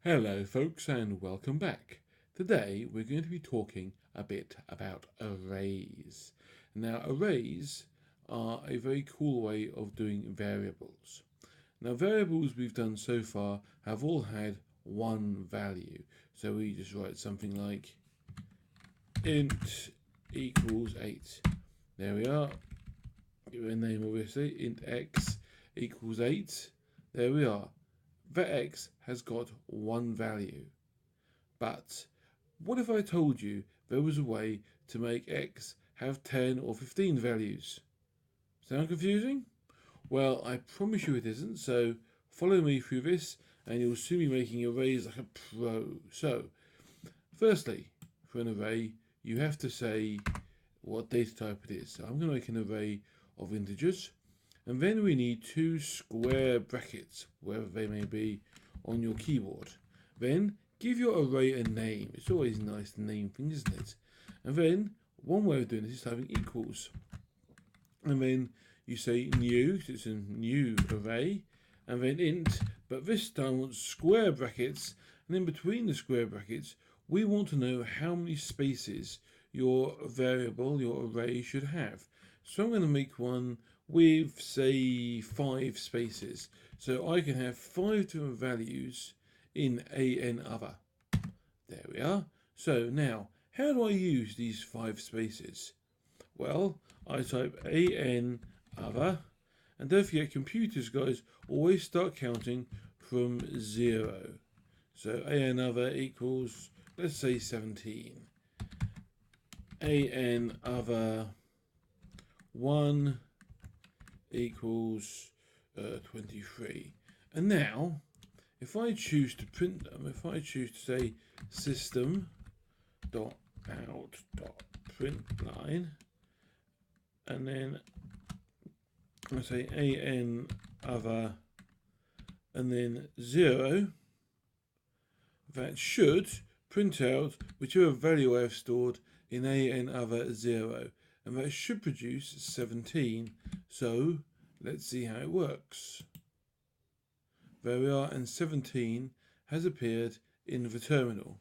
Hello folks and welcome back. Today we're going to be talking a bit about arrays. Now arrays are a very cool way of doing variables. Now variables we've done so far have all had one value. So we just write something like int equals 8. There we are. Give it a name obviously. Int x equals 8. There we are. That x has got one value. But what if I told you there was a way to make x have 10 or 15 values? Sound confusing? Well, I promise you it isn't, so follow me through this and you'll soon be making arrays like a pro. So, firstly, for an array, you have to say what data type it is. So I'm going to make an array of integers, and then we need two square brackets, wherever they may be on your keyboard. Then give your array a name. It's always nice to name things, isn't it? And then one way of doing this is typing equals. And then you say new, so it's a new array, and then int, but this time we want square brackets, and in between the square brackets, we want to know how many spaces your variable, your array should have. So I'm going to make one with, say, 5 spaces. So I can have 5 different values in an other. There we are. So now, how do I use these 5 spaces? Well, I type an other, and don't forget computers, guys, always start counting from 0. So an other equals, let's say 17. An other 1 equals 23. And now, if I choose to print them, if I choose to say system.out.println, and then I say an other and then 0, that should print out whichever value I have stored in an other 0, and that should produce 17. So let's see how it works. There we are, and 17 has appeared in the terminal.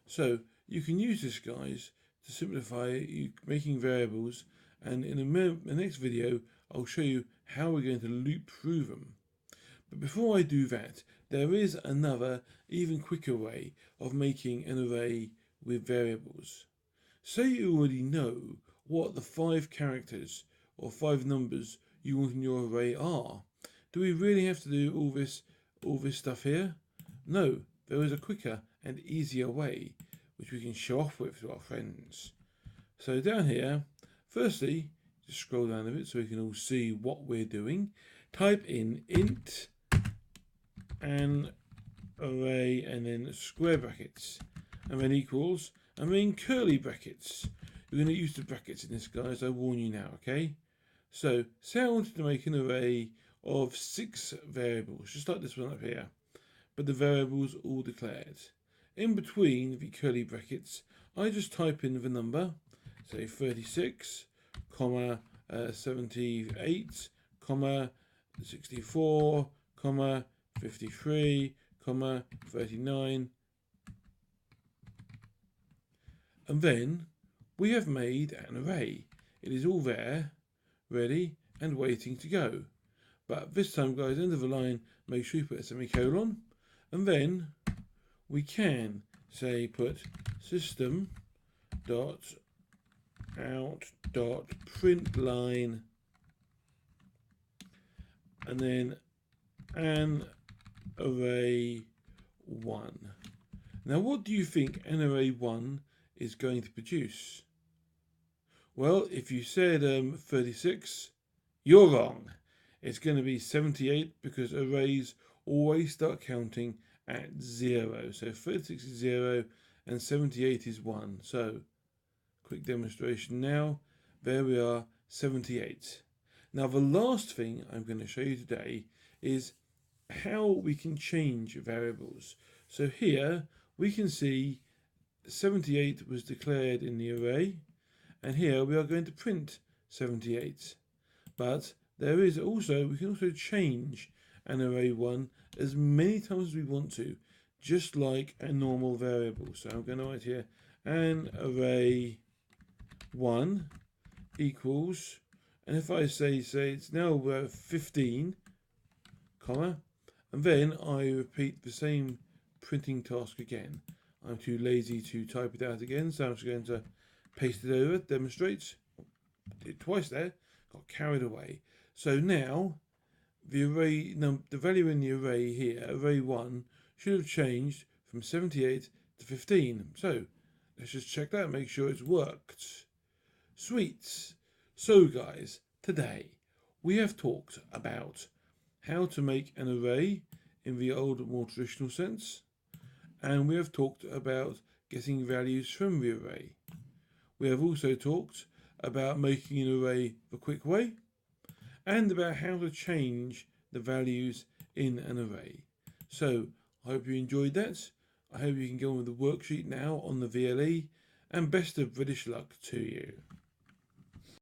So you can use this, guys, to simplify you making variables, and in the next video I'll show you how we're going to loop through them. But before I do that, there is another even quicker way of making an array with variables. Say you already know what the 5 characters or 5 numbers you want in your array are. Do we really have to do all this stuff here? No, there is a quicker and easier way which we can show off with to our friends. So down here, firstly, just scroll down a bit so we can all see what we're doing. Type in int an array and then square brackets and then equals and then curly brackets. You're going to use the brackets in this, guys, I warn you now, okay? So say I wanted to make an array of 6 variables, just like this one up here, but the variables all declared. In between the curly brackets, I just type in the number, say 36, comma 78, comma 64, comma 53, comma 39, and then we have made an array. It is all there, ready and waiting to go. But this time, guys, end of the line, make sure you put a semicolon, and then we can say put system.out.println and then an array 1. Now what do you think an array 1 is going to produce? Well, if you said 36, you're wrong. It's going to be 78 because arrays always start counting at 0. So 36 is 0 and 78 is 1. So quick demonstration now. There we are, 78. Now the last thing I'm going to show you today is how we can change variables. So here we can see 78 was declared in the array, and here we are going to print 78. But there is also, we can also change an array 1 as many times as we want to just like a normal variable. So I'm going to write here an array 1 equals, and if I say it's now 15, comma, and then I repeat the same printing task again. I'm too lazy to type it out again, so I'm just going to paste it over, demonstrate. Did it twice there, got carried away. So now the array, the value in the array here, array 1, should have changed from 78 to 15. So let's just check that, make sure it's worked. Sweet. So guys, today we have talked about how to make an array in the old, more traditional sense, and we have talked about getting values from the array. We have also talked about making an array the quick way, and about how to change the values in an array. So I hope you enjoyed that. I hope you can go on with the worksheet now on the VLE, and best of British luck to you.